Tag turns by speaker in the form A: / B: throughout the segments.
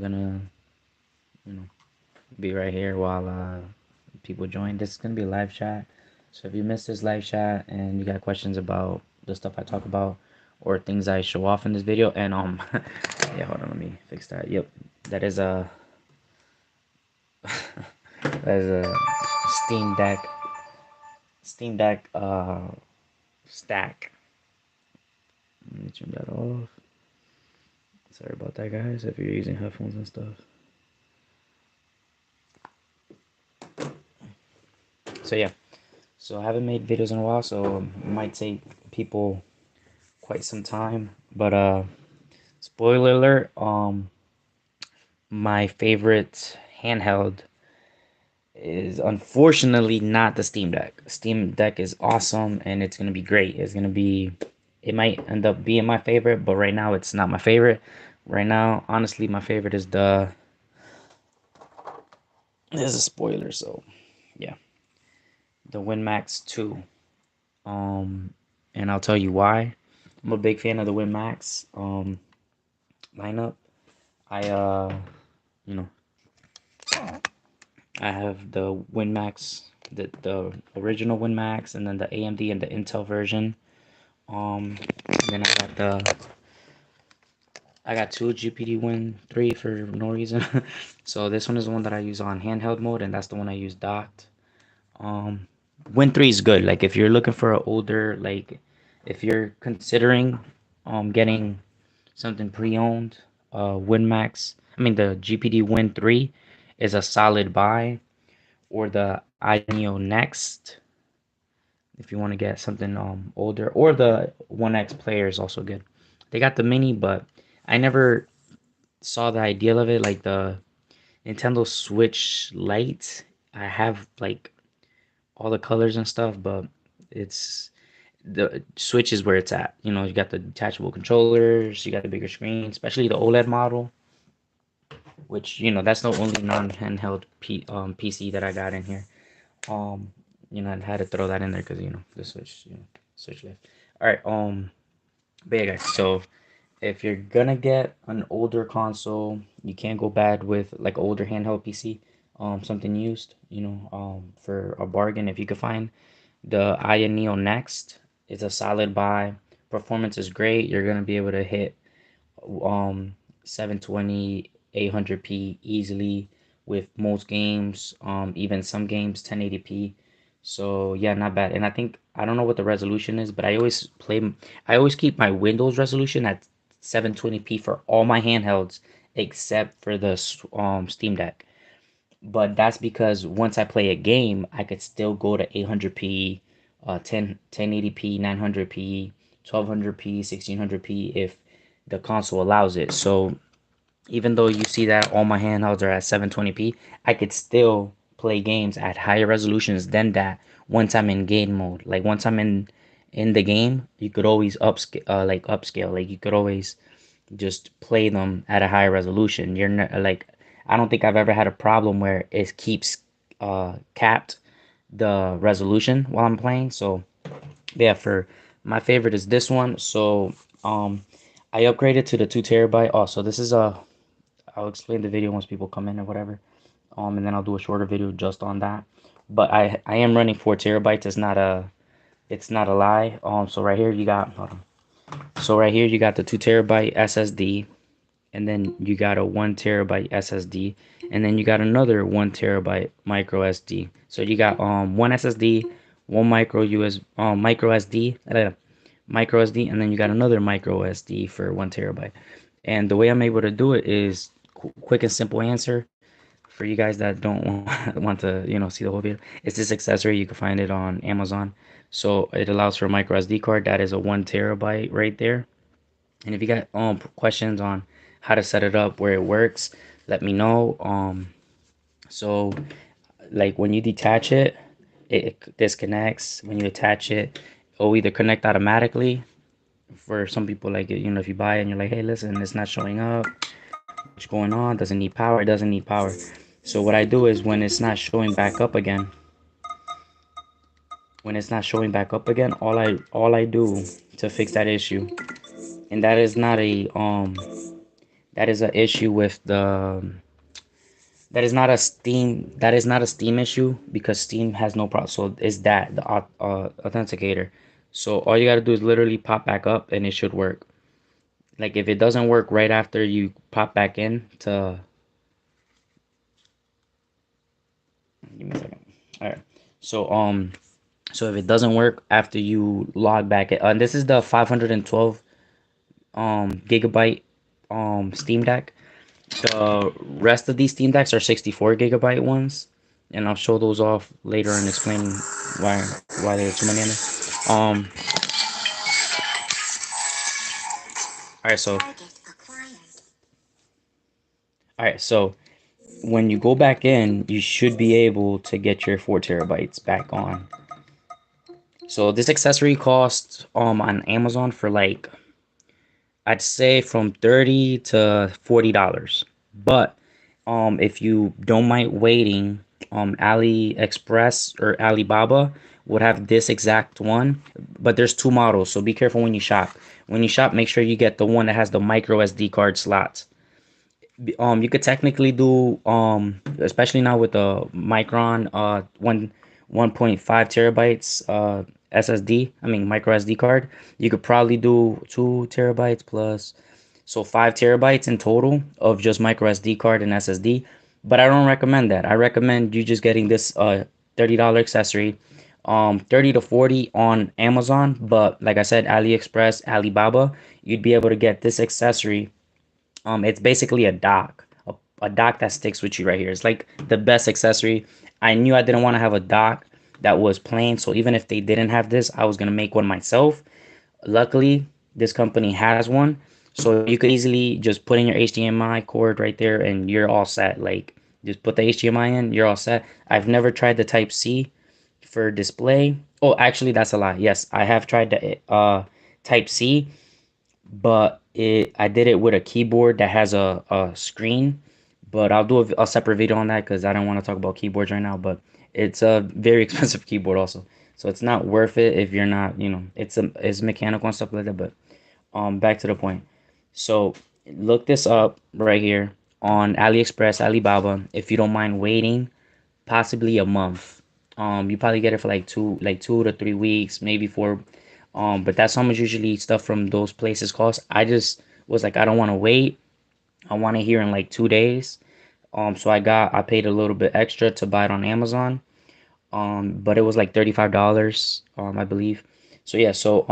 A: gonna, you know, be right here while people join. This is gonna be a live chat. So if you missed this live chat and you got questions about the stuff I talk about or things I show off in this video, and yeah, hold on, let me fix that. Yep, that is a that is a Steam Deck stack. Let me turn that off. Sorry about that, guys. If you're using headphones and stuff. So yeah, so I haven't made videos in a while, so it might take people quite some time. But spoiler alert, my favorite handheld is unfortunately not the Steam Deck. Steam Deck is awesome and it's gonna be great. It might end up being my favorite, but right now it's not my favorite. Right now, honestly, my favorite is the. This is a spoiler, so yeah, the WinMax 2. Um, and I'll tell you why. I'm a big fan of the WinMax lineup. I you know, I have the WinMax, the original WinMax, and then the AMD and the Intel version. Then I got two GPD Win 3 for no reason. So this one is the one that I use on handheld mode, and that's the one I use docked. Um, Win 3 is good. Like if you're looking for an older, like if you're considering getting something pre-owned, WinMax, I mean the GPD Win 3 is a solid buy, or the iNeo Next if you want to get something older, or the One X player is also good. They got the mini, but I never saw the ideal of it. Like the Nintendo Switch Lite, I have like all the colors and stuff, but it's the Switch is where it's at. You know, you got the detachable controllers, you got the bigger screen, especially the OLED model, which that's the only non-handheld PC that I got in here. Um, I had to throw that in there because the Switch, Switch Lite. All right, but yeah, guys. So if you're gonna get an older console, you can't go bad with like older handheld PC. Something used, for a bargain. If you could find the Aya Neo Next, it's a solid buy. Performance is great. You're gonna be able to hit 720, 800p easily with most games. Even some games 1080p. So yeah, not bad. And I don't know what the resolution is, but I always keep my Windows resolution at 720p for all my handhelds except for the Steam Deck. But that's because once I play a game, I could still go to 800p, 1080p, 900p, 1200p, 1600p if the console allows it. So even though you see that all my handhelds are at 720p, I could still play games at higher resolutions than that once I'm in game mode. Like once I'm in the game, you could always upscale. Like you could always just play them at a higher resolution. You're not like I don't think I've ever had a problem where it keeps capped the resolution while I'm playing. So yeah, for my favorite is this one. So I upgraded to the 2 terabyte. Also, this is a I'll explain the video once people come in or whatever. And then I'll do a shorter video just on that. But I am running 4 terabytes. It's not a lie. So right here you got hold on. So right here you got the 2 terabyte SSD, and then you got a 1 terabyte SSD, and then you got another 1 terabyte micro SD. So you got one SSD, one micro SD, micro SD, and then you got another micro SD for 1 terabyte. And the way I'm able to do it is quick and simple answer for you guys that don't want to see the whole video. It's this accessory. You can find it on Amazon. So it allows for a micro SD card. That is a 1 terabyte right there. And if you got questions on how to set it up, where it works, let me know. So like when you detach it, it disconnects. When you attach it, it'll either connect automatically. For some people, like if you buy it and you're like, hey, listen, it's not showing up. What's going on? Doesn't need power. It doesn't need power. So what I do is when it's not showing back up again, all I do to fix that issue, and that is not a That is a issue with the that is not a Steam issue because Steam has no problem. So it's that the authenticator. So all you gotta do is literally pop back up and it should work. Like if it doesn't work right after you pop back in to give me a second. All right. So so if it doesn't work after you log back in, this is the 512 gigabyte Steam Deck. The rest of these Steam Decks are 64 gigabyte ones, and I'll show those off later and explain why there are too many in there. All right, so when you go back in, you should be able to get your 4 terabytes back on. So this accessory costs on Amazon for like I'd say from $30 to $40. But if you don't mind waiting, AliExpress or Alibaba would have this exact one, but there's two models, so be careful when you shop. When you shop, make sure you get the one that has the micro SD card slots. You could technically do especially now with the Micron 1.5 terabytes SSD, I mean micro SD card, you could probably do 2 terabytes plus, so 5 terabytes in total of just micro SD card and SSD. But I don't recommend that. I recommend you just getting this $30 accessory, 30 to 40 on Amazon, but like I said, AliExpress, Alibaba, you'd be able to get this accessory. It's basically a dock, a dock that sticks with you right here. It's like the best accessory. I knew I didn't want to have a dock that was plain, so even if they didn't have this, I was gonna make one myself. Luckily, this company has one, so you could easily just put in your HDMI cord right there, and you're all set. Like, just put the HDMI in, you're all set. I've never tried the Type C for display. Oh, actually, that's a lie. Yes, I have tried the Type C, but I did it with a keyboard that has a screen. But I'll do a separate video on that because I don't want to talk about keyboards right now. But it's a very expensive keyboard also, so it's not worth it if you're not, it's mechanical and stuff like that. But back to the point. So look this up right here on AliExpress, Alibaba. If you don't mind waiting, possibly a month. You probably get it for like 2 to 3 weeks, maybe 4. But that's how much usually stuff from those places cost. I just was like, I don't want to wait. I want it here in like 2 days. So I paid a little bit extra to buy it on Amazon. But it was like $35, I believe. So yeah, so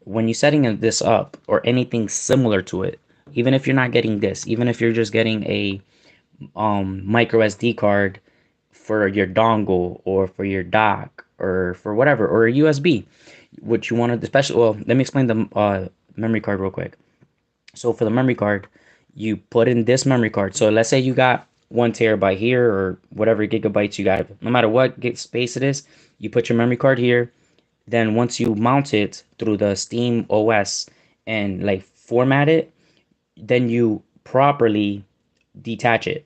A: when you're setting this up or anything similar to it, even if you're not getting this, even if you're just getting a micro SD card for your dongle or for your dock or for whatever, or a USB, what you want to, especially, well, let me explain the memory card real quick. So for the memory card, you put in this memory card. So let's say you got 1 terabyte here or whatever gigabytes you got, no matter what space it is, you put your memory card here. Then once you mount it through the Steam OS and like format it, then you properly detach it,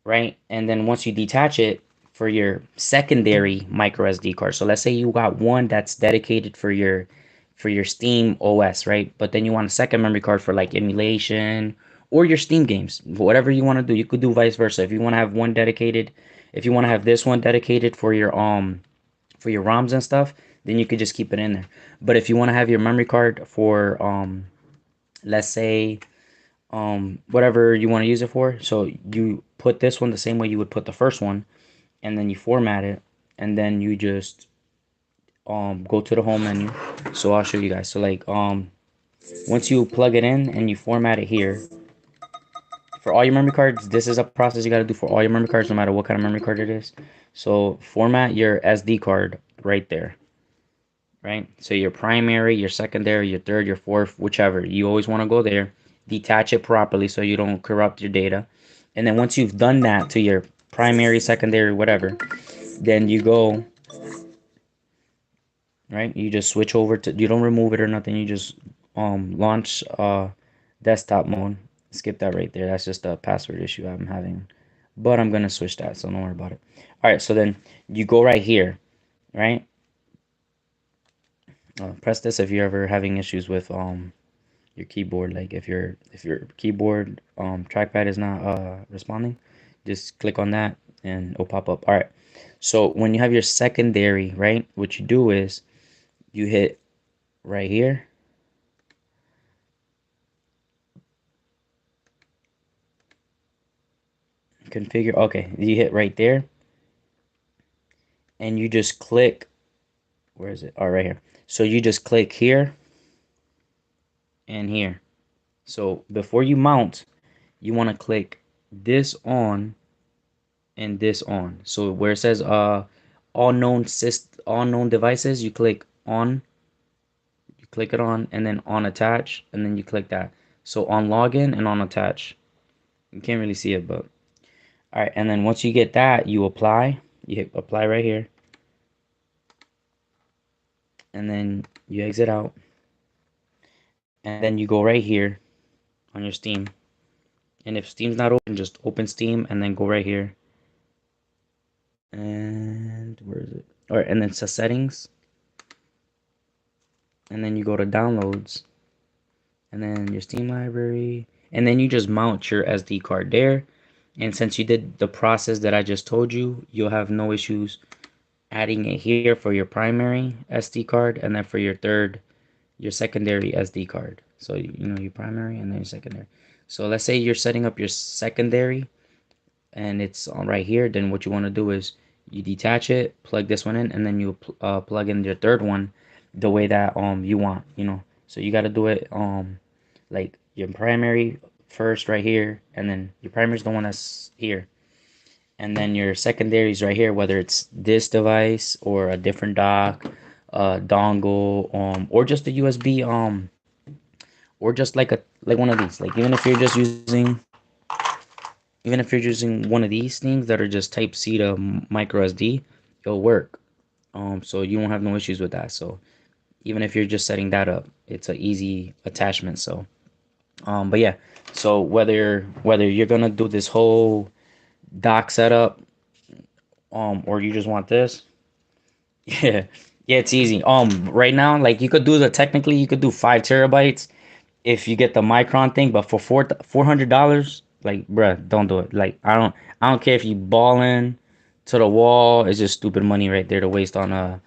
A: right? And then once you detach it for your secondary micro SD card, so let's say you got one that's dedicated for your Steam OS, right? But then you want a second memory card for like emulation or your Steam games, whatever you want to do. You could do vice versa. If you want to have one dedicated, if you want to have this one dedicated for your ROMs and stuff, then you could just keep it in there. But if you want to have your memory card for let's say whatever you want to use it for, so you put this one the same way you would put the first one, and then you format it, and then you just go to the home menu. So I'll show you guys. So like once you plug it in and you format it here for all your memory cards, this is a process you got to do for all your memory cards, no matter what kind of memory card it is. So format your SD card right there, right? So your primary, your secondary, your third, your fourth, whichever. You always want to go there. Detach it properly so you don't corrupt your data. And then once you've done that to your primary, secondary, whatever, then you go, right? You just switch over to, you don't remove it or nothing. You just launch desktop mode. Skip that right there. That's just a password issue I'm having. But I'm going to switch that, so don't worry about it. All right, so then you go right here, right? Press this if you're ever having issues with your keyboard. Like if your keyboard trackpad is not responding, just click on that and it'll pop up. All right. So when you have your secondary, right, what you do is you hit right here, configure. Okay, you hit right there, and you just click. Where is it? Oh, right here. So you just click here and here. So before you mount, you want to click this on and this on. So where it says all known devices, you click on, you click it on, and then on attach, and then you click that. So on login and on attach. You can't really see it, but all right. And then once you get that, you apply. You hit apply right here, and then you exit out, and then you go right here on your Steam. And if Steam's not open, just open Steam and then go right here. And where is it? All right, and then to settings, and then you go to downloads, and then your Steam library, and then you just mount your SD card there. And since you did the process that I just told you, you'll have no issues adding it here for your primary SD card, and then for your secondary SD card. So you know your primary and then your secondary. So let's say you're setting up your secondary and it's on right here. Then what you want to do is you detach it, plug this one in, and then you plug in your third one the way that you want, you know. So you got to do it like your primary first right here, and then your primary is the one that's here, and then your secondary is right here, whether it's this device or a different dock, dongle, or just a USB, or just like one of these. Like even if you're using one of these things that are just Type C to micro SD, it'll work. So you won't have no issues with that. So even if you're just setting that up, it's an easy attachment. So but yeah, so whether you're gonna do this whole dock setup, or you just want this, yeah, yeah, it's easy. Right now, like technically you could do 5 terabytes if you get the Micron thing, but for $400, like, bruh, don't do it. Like, I don't care if you balling to the wall. It's just stupid money right there to waste on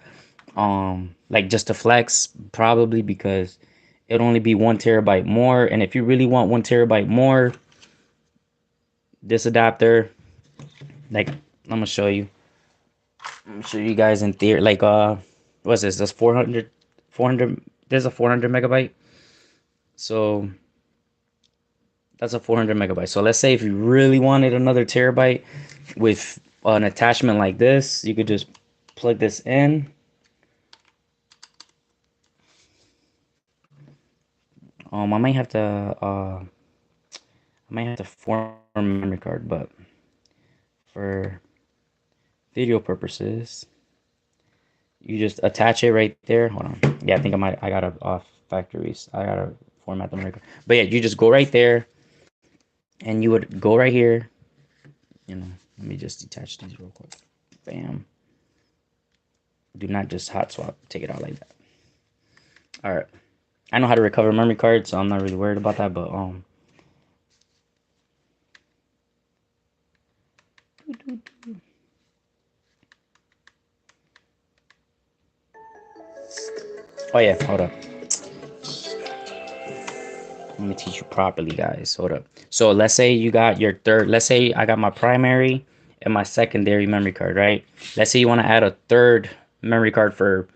A: like just to flex, probably, because it'll only be 1 terabyte more. And if you really want 1 terabyte more, this adapter, like, I'm gonna show you. I'm gonna show you guys in theory. Like, what's this? That's 400. There's a 400 megabyte. So that's a 400 megabyte. So let's say if you really wanted another terabyte with an attachment like this, you could just plug this in. I might have to form a memory card, but for video purposes, you just attach it right there. Hold on. Yeah, I think I gotta off factories. I gotta format the memory card. But yeah, you just go right there, and you would go right here. You know, let me just detach these real quick. Bam. Do not just hot swap. Take it out like that. All right. I know how to recover memory cards, so I'm not really worried about that. But oh yeah, hold up. Let me teach you properly, guys. Hold up. So let's say you got your third. Let's say I got my primary and my secondary memory card, right? Let's say you want to add a third memory card for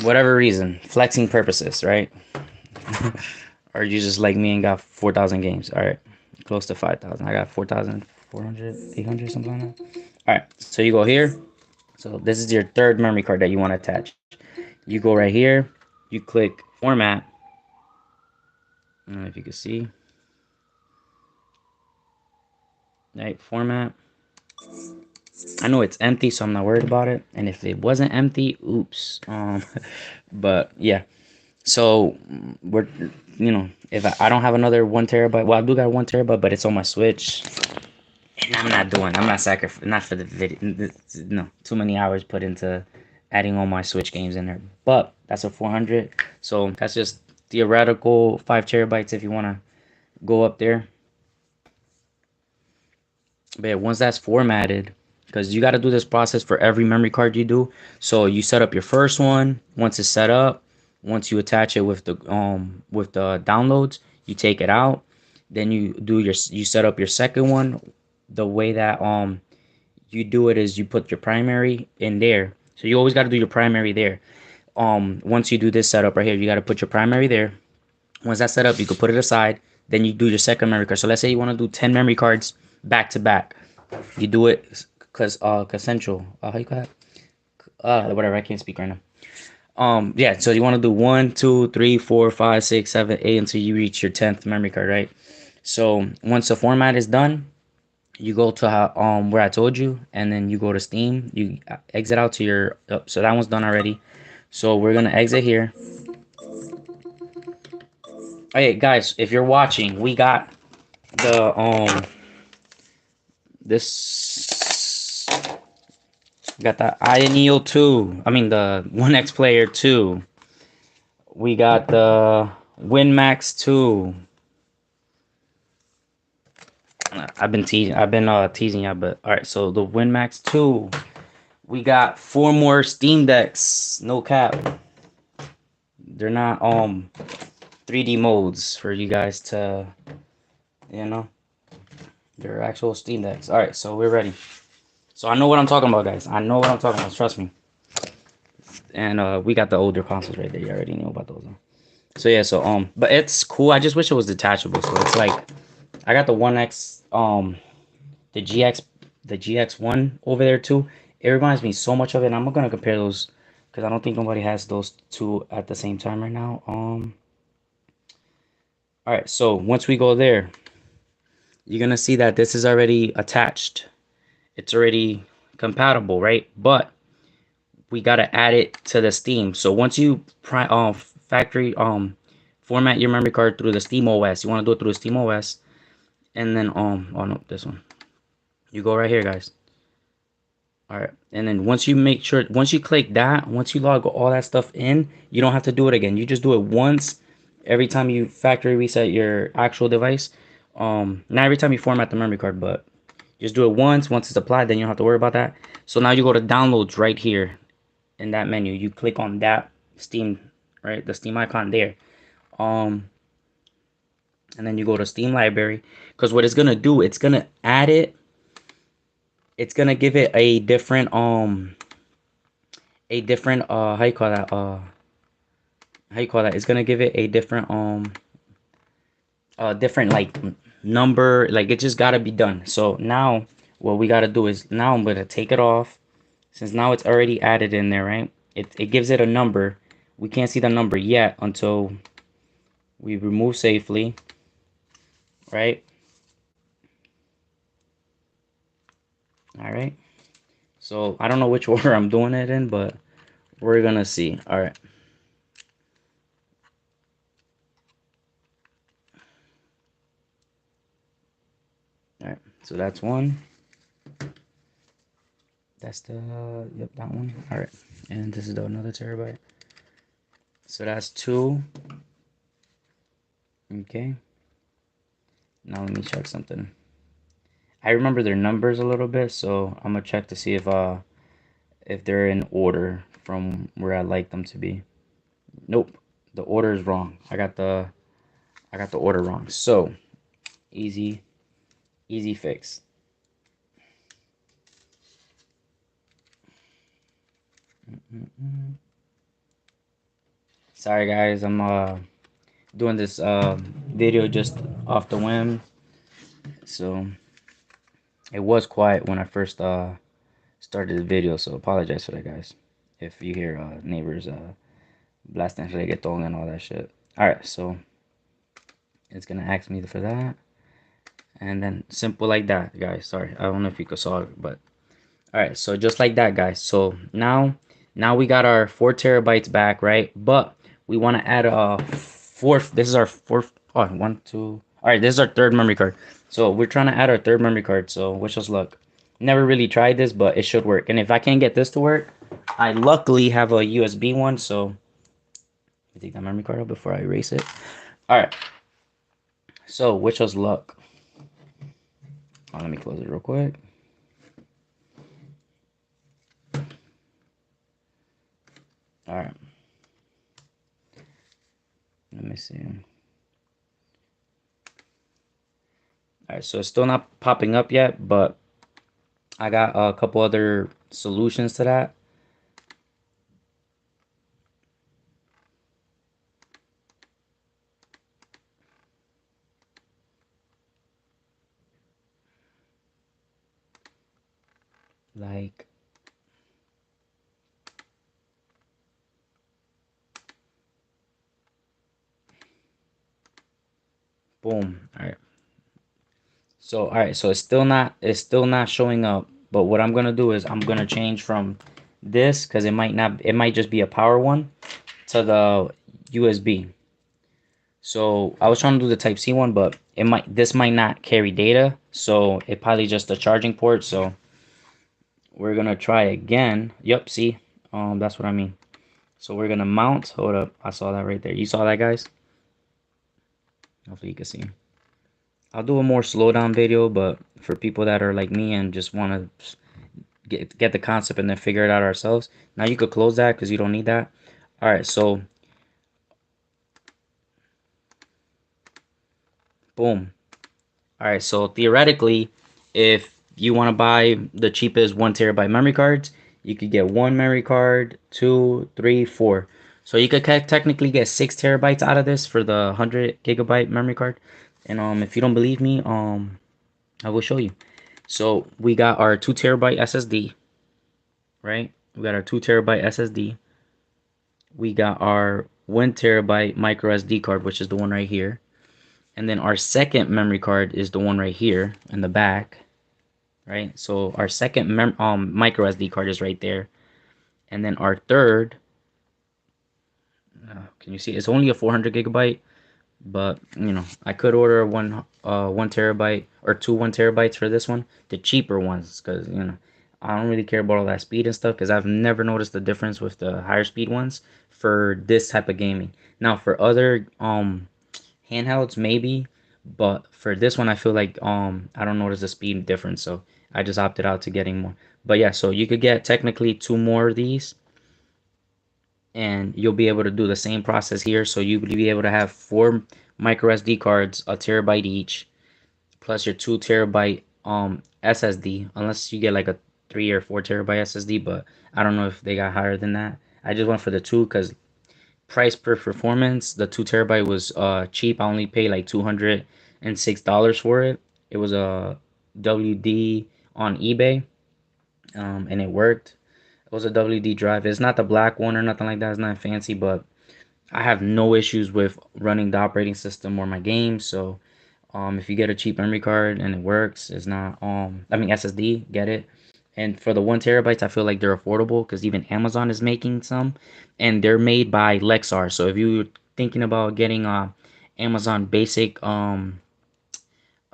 A: whatever reason, flexing purposes, right? Or you just like me and got 4,000 games. All right, close to 5,000. I got 4,400, 800, something like that. All right, so you go here. So this is your third memory card that you want to attach. You go right here. You click format. I don't know if you can see. Right, format. I know it's empty, so I'm not worried about it. And if it wasn't empty, oops. But yeah. So we're, if I don't have another 1 terabyte, well, I do got 1 terabyte, but it's on my Switch. And I'm not not for the video. No, too many hours put into adding all my Switch games in there. But that's a 400. So that's just theoretical 5 terabytes if you want to go up there. But yeah, once that's formatted, because you got to do this process for every memory card you do. So you set up your first one. Once it's set up, once you attach it with the downloads, you take it out. Then you set up your second one. The way that you do it is you put your primary in there. So you always got to do your primary there. Once you do this setup right here, you got to put your primary there. Once that's set up, you can put it aside. Then you do your second memory card. So let's say you want to do 10 memory cards back to back. You do it because essential. How you call that? Whatever. I can't speak right now. Yeah. So you want to do 1, 2, 3, 4, 5, 6, 7, 8 until you reach your 10th memory card, right? So once the format is done, you go to where I told you, and then you go to Steam. You exit out to your. So that one's done already. So we're gonna exit here. Hey guys, if you're watching, we got the this got the INEO 2. I mean the 1X Player 2. We got the WinMax 2. I've been teasing you, but all right. So the WinMax 2. We got 4 more Steam Decks. No cap. They're not 3D modes for you guys to, you know. They're actual Steam Decks. All right, so we're ready. So I know what I'm talking about, guys. I know what I'm talking about. Trust me. And we got the older consoles right there. You already know about those. So yeah, but it's cool. I just wish it was detachable. So it's like I got the 1X, the GX, the GX1 over there too. It reminds me so much of it. And I'm gonna compare those because I don't think nobody has those two at the same time right now. All right. So once we go there, you're gonna see that this is already attached. It's already compatible, right? But we gotta add it to the Steam. So once you factory format your memory card through the Steam OS, you want to do it through the Steam OS, and then oh no, this one. You go right here, guys. All right, and then once you click that, once you log all that stuff in, you don't have to do it again. You just do it once every time you factory reset your actual device. Not every time you format the memory card, but just do it once. Once it's applied, then you don't have to worry about that. So now you go to downloads right here in that menu. You click on that Steam, right? The Steam icon there. And then you go to Steam library, because what it's gonna do, it's gonna add it. It's gonna give it a different how you call that it's gonna give it a different like number, like it just gotta be done. So now what we gotta do is, now I'm gonna take it off, since now it's already added in there, right? It gives it a number. We can't see the number yet until we remove safely, right? All right. So I don't know which order I'm doing it in, but we're gonna see. All right. All right. So that's one. That's the yep, that one. All right. And this is the another terabyte. So that's 2. Okay. Now let me check something. I remember their numbers a little bit, so I'm gonna check to see if they're in order from where I like them to be. Nope, the order is wrong. I got the order wrong. So easy fix. Sorry guys, I'm doing this video just off the whim. So it was quiet when I first started the video, so apologize for that, guys. If you hear neighbors blasting reggaeton and all that shit. Alright, so it's gonna ask me for that. And then simple like that, guys. Sorry, I don't know if you could saw it, but alright, so just like that, guys. So now we got our 4 terabytes back, right? But we want to add a fourth. This is our fourth. Oh, 1, 2. All right, this is our third memory card. So we're trying to add our third memory card. So wish us luck. Never really tried this, but it should work. And if I can't get this to work, I luckily have a USB one. So take that memory card out before I erase it. All right. So wish us luck. Oh, let me close it real quick. All right. Let me see. All right. So it's still not popping up yet, but I got a couple other solutions to that. Like, boom. All right. So all right. So it's still not showing up. But what I'm gonna do is I'm gonna change from this because it might just be a power one to the USB. So I was trying to do the Type C one, but this might not carry data, so it probably just a charging port. So we're gonna try again. Yep, see, that's what I mean. So we're gonna mount. Hold up, I saw that right there. You saw that, guys? Hopefully you can see. I'll do a more slow down video, but for people that are like me and just want to get the concept and then figure it out ourselves. Now you could close that because you don't need that. All right, so boom. All right, so theoretically, if you want to buy the cheapest 1 TB memory cards, you could get one memory card, two, three, four. So you could technically get 6 TB out of this for the 100 GB memory card. And if you don't believe me, I will show you. So we got our 2 TB SSD, right? We got our 2 TB SSD. We got our 1 TB micro SD card, which is the one right here. And then our second memory card is the one right here in the back, right? So our second micro SD card is right there. And then our third, can you see? It's only a 400 GB, but you know, I could order 1 TB or two 1 TBs for this one, the cheaper ones, because you know, I don't really care about all that speed and stuff because I've never noticed the difference with the higher speed ones for this type of gaming. Now for other handhelds maybe, but for this one I feel like I don't notice the speed difference, so I just opted out to getting more. But yeah, so you could get technically two more of these and you'll be able to do the same process here. So you'll be able to have four micro SD cards, a terabyte each, plus your 2 TB SSD, unless you get like a 3 or 4 TB SSD, but I don't know if they got higher than that. I just went for the two because price per performance, the 2 TB was cheap. I only paid like $206 for it. It was a WD on eBay, and it worked. It was a WD drive. It's not the black one or nothing like that. It's not fancy, but I have no issues with running the operating system or my games. So if you get a cheap memory card and it works, it's not I mean SSD, get it. And for the 1 TB, I feel like they're affordable because even Amazon is making some, and they're made by Lexar. So if you're thinking about getting a Amazon basic micro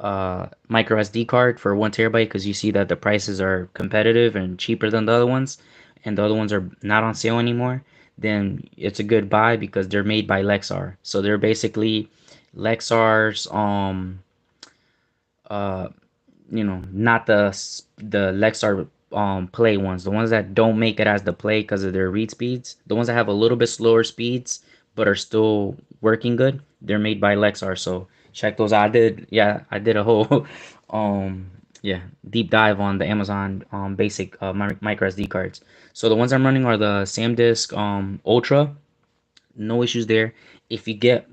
A: SD card for 1 TB because you see that the prices are competitive and cheaper than the other ones, and the other ones are not on sale anymore, then it's a good buy because they're made by Lexar. So they're basically Lexar's uh not the Lexar play ones, the ones that don't make it as the play because of their read speeds, the ones that have a little bit slower speeds but are still working good, they're made by Lexar. So check those out. I did a whole um yeah, deep dive on the Amazon basic micro SD cards. So the ones I'm running are the SanDisk Ultra, no issues there. If you get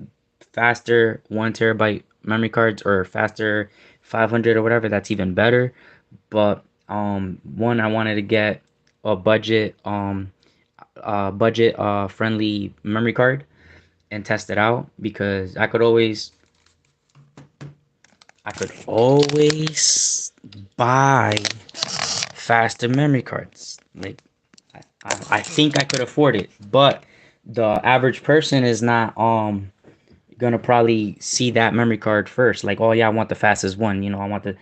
A: faster 1 TB memory cards or faster 500 or whatever, that's even better. But one, I wanted to get a budget friendly memory card and test it out because I could always buy faster memory cards. Like I think I could afford it, but the average person is not gonna probably see that memory card first. Like, oh yeah, I want the fastest one. You know, I want the,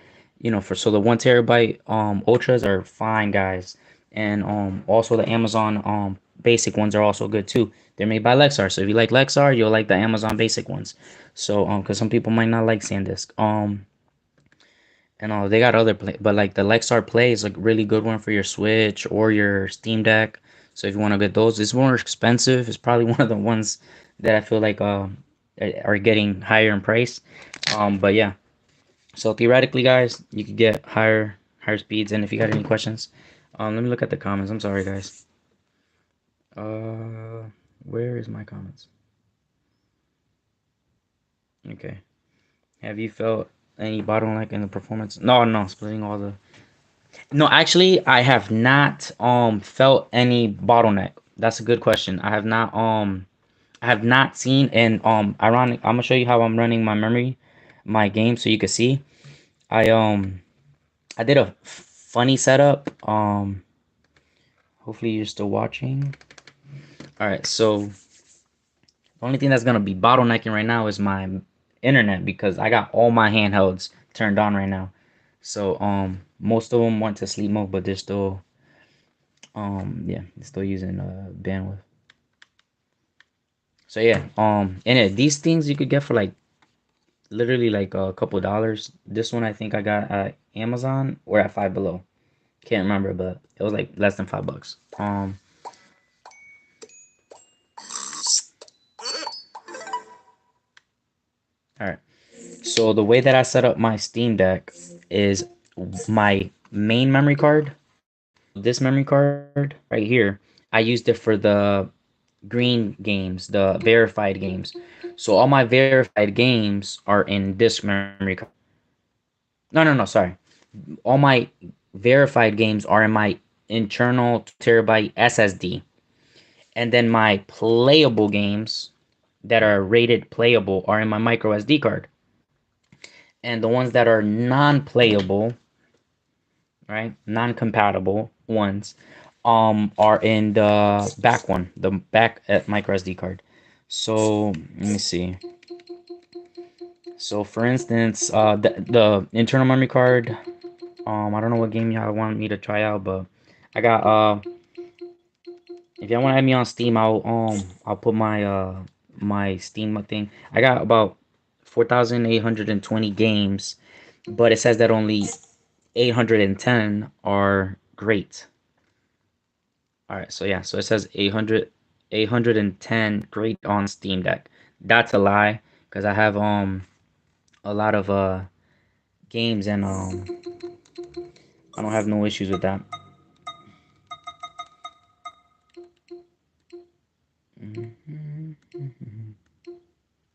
A: for so the 1 TB ultras are fine, guys, and also the Amazon basic ones are also good too. They're made by Lexar, so if you like Lexar, you'll like the Amazon basic ones. So because some people might not like SanDisk. And they got other play, but like the Lexar Play is a really good one for your Switch or your Steam Deck. So if you want to get those, it's more expensive. It's probably one of the ones that I feel like are getting higher in price. But yeah. So theoretically, guys, you could get higher speeds. And if you got any questions, let me look at the comments. I'm sorry, guys. Uh, where is my comments? Okay. Have you felt any bottleneck in the performance? No, no, splitting all the. No, actually, I have not felt any bottleneck. That's a good question. I have not seen, and ironic. I'm gonna show you how I'm running my game so you can see. I um I did a funny setup. Hopefully you're still watching. All right, so the only thing that's gonna be bottlenecking right now is my internet because I got all my handhelds turned on right now. So most of them went to sleep mode, but they're still yeah, they're still using bandwidth. So yeah, and these things you could get for like literally like a couple dollars. This one I think I got at Amazon or at Five Below. Can't remember, but it was like less than $5. All right. So the way that I set up my Steam Deck is my main memory card. This memory card right here, I used it for the green games, the verified games. So all my verified games are in this memory card. No, no, no, sorry. All my verified games are in my internal 2 terabyte SSD. And then my playable games that are rated playable are in my micro SD card. And the ones that are non-playable, right? Non-compatible ones are in the back one, the back at micro SD card. So let me see. So for instance, the internal memory card, I don't know what game y'all want me to try out, but I got if y'all want to add me on Steam, I'll put my Steam thing. I got about 4,820 games, but it says that only 810 are great. All right, so yeah, so it says 810 great on Steam Deck. That's a lie because I have a lot of games and I don't have no issues with that.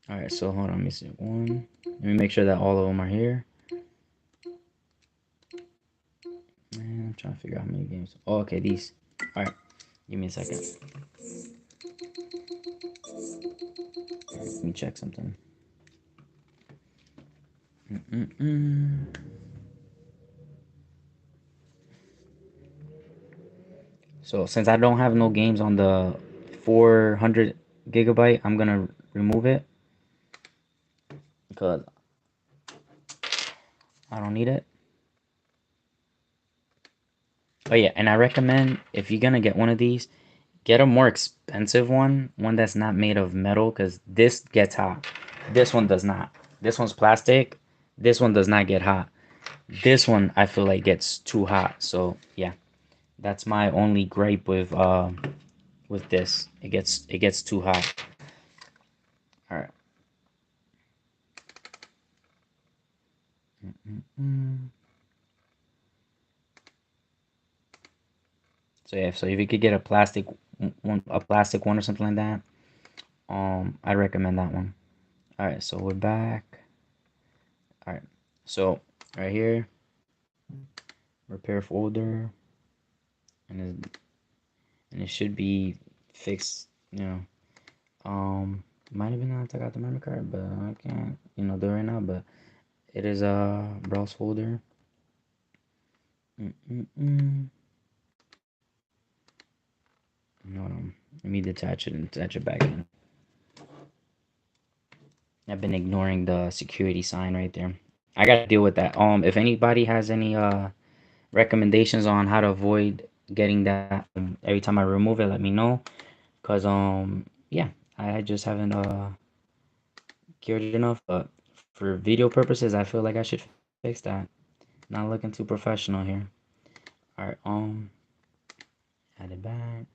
A: All right, so hold on, let me see. Let me make sure that all of them are here. Man, I'm trying to figure out how many games. Oh, okay, these. All right, give me a second. Let me check something. So since I don't have no games on the 400 gigabyte, I'm gonna remove it because I don't need it. Oh yeah, and I recommend if you're gonna get one of these, get a more expensive one that's not made of metal, because this gets hot. This one does not. This one's plastic. This one does not get hot. This one I feel like gets too hot. So yeah, that's my only gripe with this. It gets too hot. All right. So yeah, so if you could get a plastic one or something like that, I recommend that one. All right, so we're back. All right, so right here, repair folder, and it should be fixed. Might have been I took out the memory card, but I can't, do it right now. But it is a browse folder. No, let me detach it and attach it back in. I've been ignoring the security sign right there. I gotta deal with that. If anybody has any recommendations on how to avoid getting that every time I remove it, let me know. Cause yeah, I just haven't cured it enough. But for video purposes, I feel like I should fix that. Not looking too professional here. All right, add it back.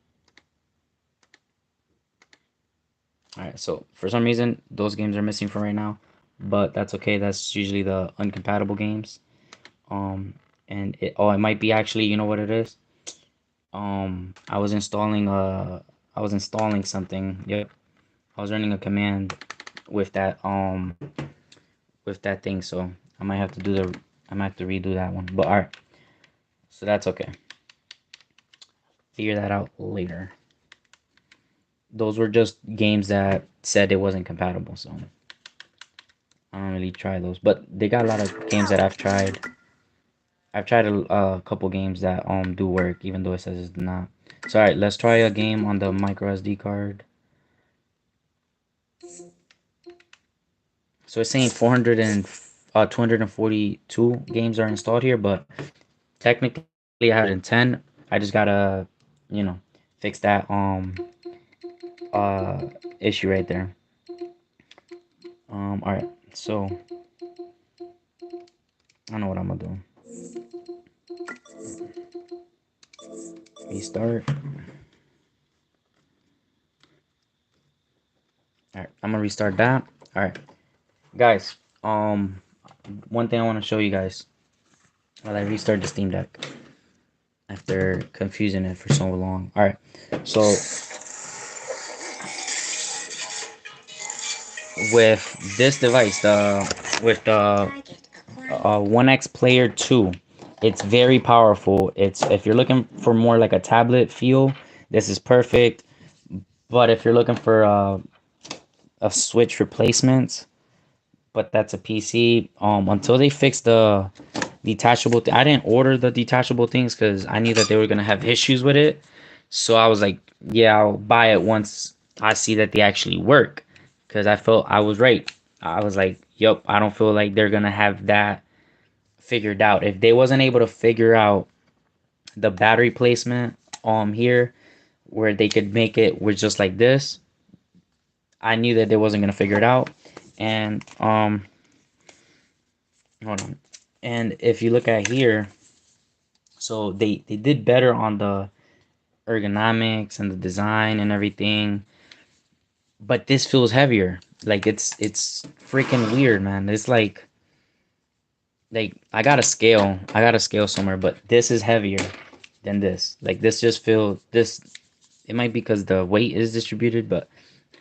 A: All right, so for some reason those games are missing for right now, but that's okay. That's usually the uncompatible games. Um, and it might be actually, you know what it is? I was installing something. Yep, I was running a command with that thing, so I might have to I might have to redo that one. But all right, so that's okay. Figure that out later. Those were just games that said it wasn't compatible, so I don't really try those. But they got a lot of games that I've tried. I've tried a couple games that do work, even though it says it's not. So all right, let's try a game on the micro SD card. So it's saying 242 games are installed here, but technically I have 110. I just gotta, you know, fix that uh issue right there. All right, so I know what I'm gonna do. Restart. All right, I'm gonna restart that. All right, guys. One thing I want to show you guys while I restart the Steam Deck after confusing it for so long. All right, so with this device, the One X Player 2, it's very powerful. It's if you're looking for more like a tablet feel, this is perfect. But if you're looking for a Switch replacement, but that's a PC. Until they fix the detachable, I didn't order the detachable things because I knew that they were gonna have issues with it. So I was like, yeah, I'll buy it once I see that they actually work. Because I felt I was right. I was like, yup, I don't feel like they're gonna have that figured out. If they wasn't able to figure out the battery placement here where they could make it with just like this, I knew that they wasn't gonna figure it out. And hold on. And if you look at here, so they did better on the ergonomics and the design and everything, but this feels heavier. Like it's freaking weird, man. It's like I got a scale somewhere, but this is heavier than this. Like this just feels this. It might be because the weight is distributed, but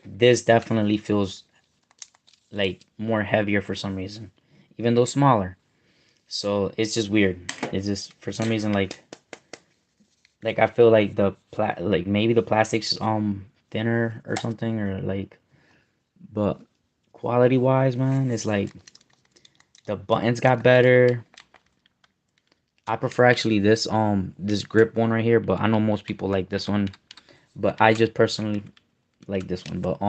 A: this definitely feels like more heavier for some reason, even though smaller. So it's just weird. It's just for some reason like I feel like like maybe the plastic's thinner or something or like, but quality wise, man, it's like the buttons got better. I prefer actually this grip one right here, but I know most people like this one, but I just personally like this one. But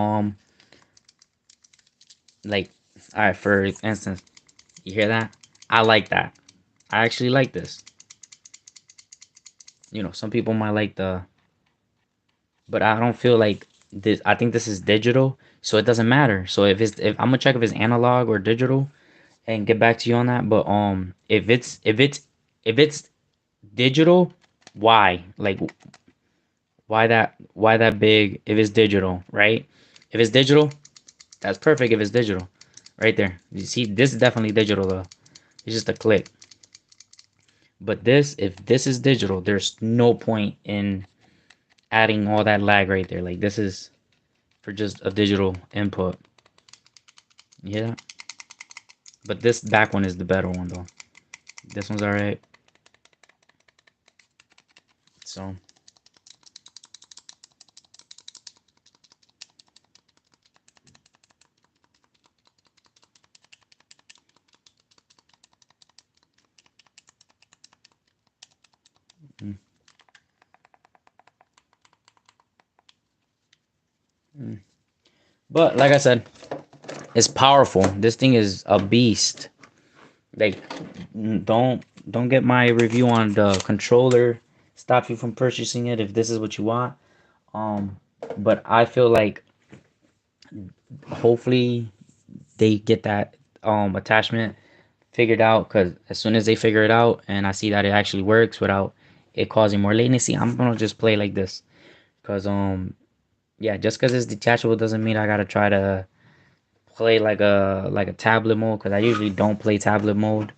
A: like, all right, for instance, you hear that? I like that. I actually like this. You know, some people might like but I don't feel like this. I think this is digital, so it doesn't matter. So if I'm gonna check if it's analog or digital and get back to you on that. But if it's digital, why? Like why that big if it's digital, right? If it's digital, that's perfect if it's digital. Right there. You see this is definitely digital though. It's just a click. But this if this is digital, there's no point in adding all that lag right there. Like this is for just a digital input. Yeah. But this back one is the better one though. This one's alright. So mm, mm. But like I said, it's powerful. This thing is a beast. Like don't get my review on the controller stop you from purchasing it if this is what you want. Um, but I feel like hopefully they get that attachment figured out, because as soon as they figure it out and I see that it actually works without it causing more latency, I'm gonna just play like this. Cause yeah, just because it's detachable doesn't mean I gotta try to play like a tablet mode, because I usually don't play tablet mode.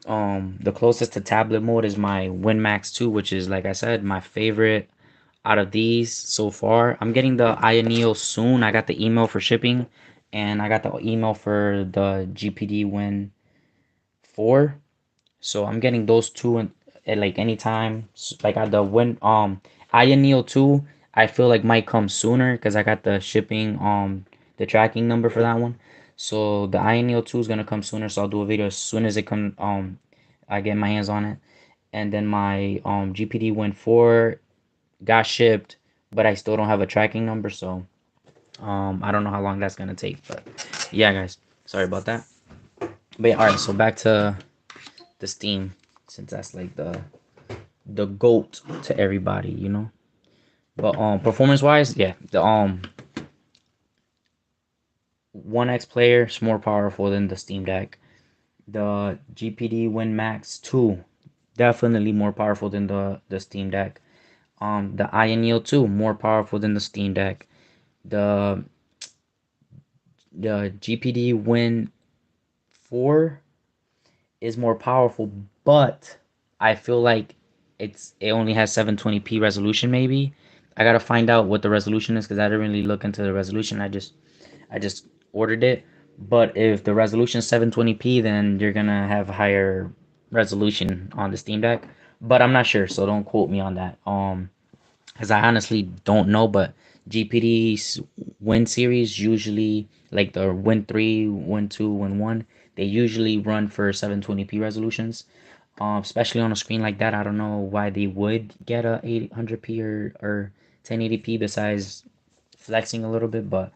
A: The closest to tablet mode is my WinMax 2, which is, like I said, my favorite out of these so far. I'm getting the Ioneo soon. I got the email for shipping, and I got the email for the GPD Win 4. So I'm getting those two at like anytime. Like at the Win Ioneo 2, I feel like might come sooner because I got the shipping the tracking number for that one. So the Ioneo 2 is gonna come sooner, so I'll do a video as soon as it come I get my hands on it. And then my GPD Win 4 got shipped, but I still don't have a tracking number, so I don't know how long that's gonna take. But yeah, guys, sorry about that. But yeah, all right, so back to the Steam, since that's like the goat to everybody, you know. But performance wise, yeah, the One X player is more powerful than the Steam Deck. The GPD Win Max 2 definitely more powerful than the Steam Deck. The Ioneo 2 more powerful than the Steam Deck. The the GPD Win 4 is more powerful, but I feel like it only has 720p resolution. Maybe I gotta find out what the resolution is, because I didn't really look into the resolution. I just ordered it. But if the resolution is 720p, then you're gonna have higher resolution on the Steam Deck. But I'm not sure, so don't quote me on that. Because I honestly don't know. But GPD's Win series usually, like the Win 3, Win 2, Win 1, they usually run for 720p resolutions. Especially on a screen like that, I don't know why they would get a 800p or 1080p besides flexing a little bit. But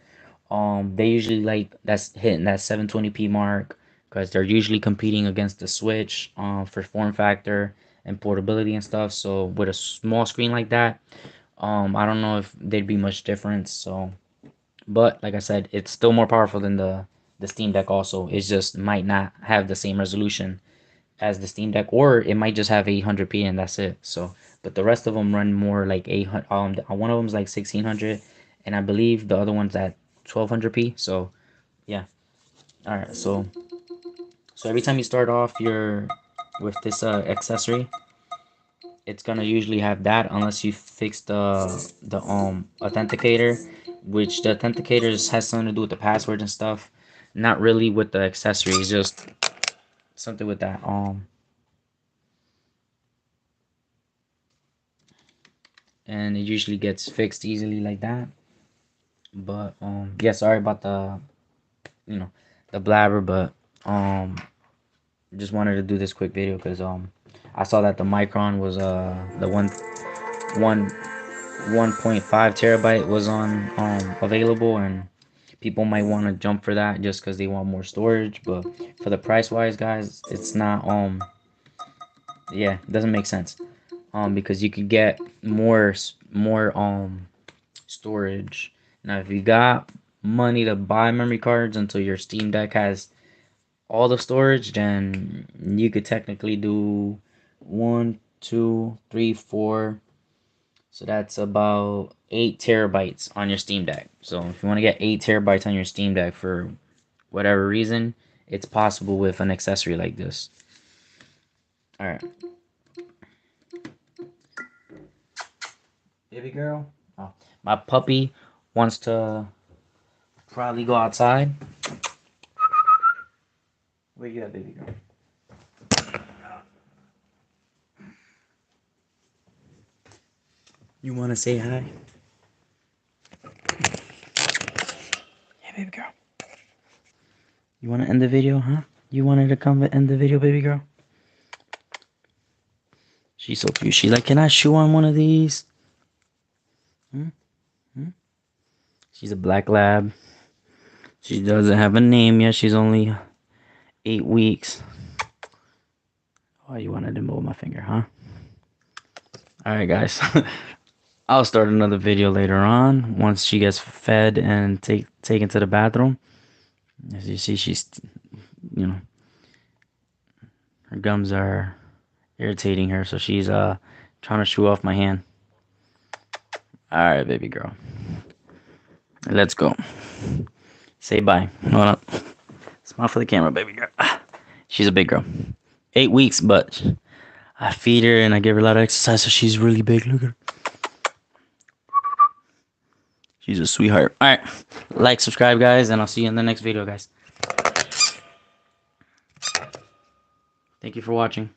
A: they usually like that's hitting that 720p mark, because they're usually competing against the Switch for form factor and portability and stuff. So with a small screen like that, I don't know if there'd be much difference. So, but like I said, it's still more powerful than the Steam Deck. Also, it just might not have the same resolution as the Steam Deck, or it might just have 800p and that's it. So, but the rest of them run more like 800. One of them's like 1600, and I believe the other one's at 1200p. So, yeah. All right. So every time you start off your with this accessory, it's gonna usually have that, unless you fix the authenticator, which the authenticator has something to do with the password and stuff, not really with the accessories, just something with that. And it usually gets fixed easily like that. But yeah, sorry about the you know the blabber, but just wanted to do this quick video because I saw that the Micron was the one 1.5 terabyte was on available, and people might want to jump for that just because they want more storage. But for the price wise, guys, it's not yeah, it doesn't make sense because you could get more storage. Now if you got money to buy memory cards until your Steam Deck has all the storage, then you could technically do 1, 2, 3, 4. So that's about 8 terabytes on your Steam Deck. So if you want to get 8 terabytes on your Steam Deck for whatever reason, it's possible with an accessory like this. All right, baby girl. Oh, my puppy wants to probably go outside. Where you at, baby girl? You want to say hi? Hey, baby girl. You want to end the video, huh? You wanted to come and end the video, baby girl? She's so cute. She's like, can I chew on one of these? Hmm? Hmm? She's a black lab. She doesn't have a name yet. She's only 8 weeks. Oh, you wanted to move my finger, huh? All right, guys. I'll start another video later on once she gets fed and taken to the bathroom. As you see, she's, you know, her gums are irritating her, so she's trying to chew off my hand. All right, baby girl. Let's go. Say bye. Hold up. Smile for the camera, baby girl. She's a big girl. 8 weeks, but I feed her and I give her a lot of exercise, so she's really big. Look at her. She's a sweetheart. All right. Like, subscribe, guys, and I'll see you in the next video, guys. Thank you for watching.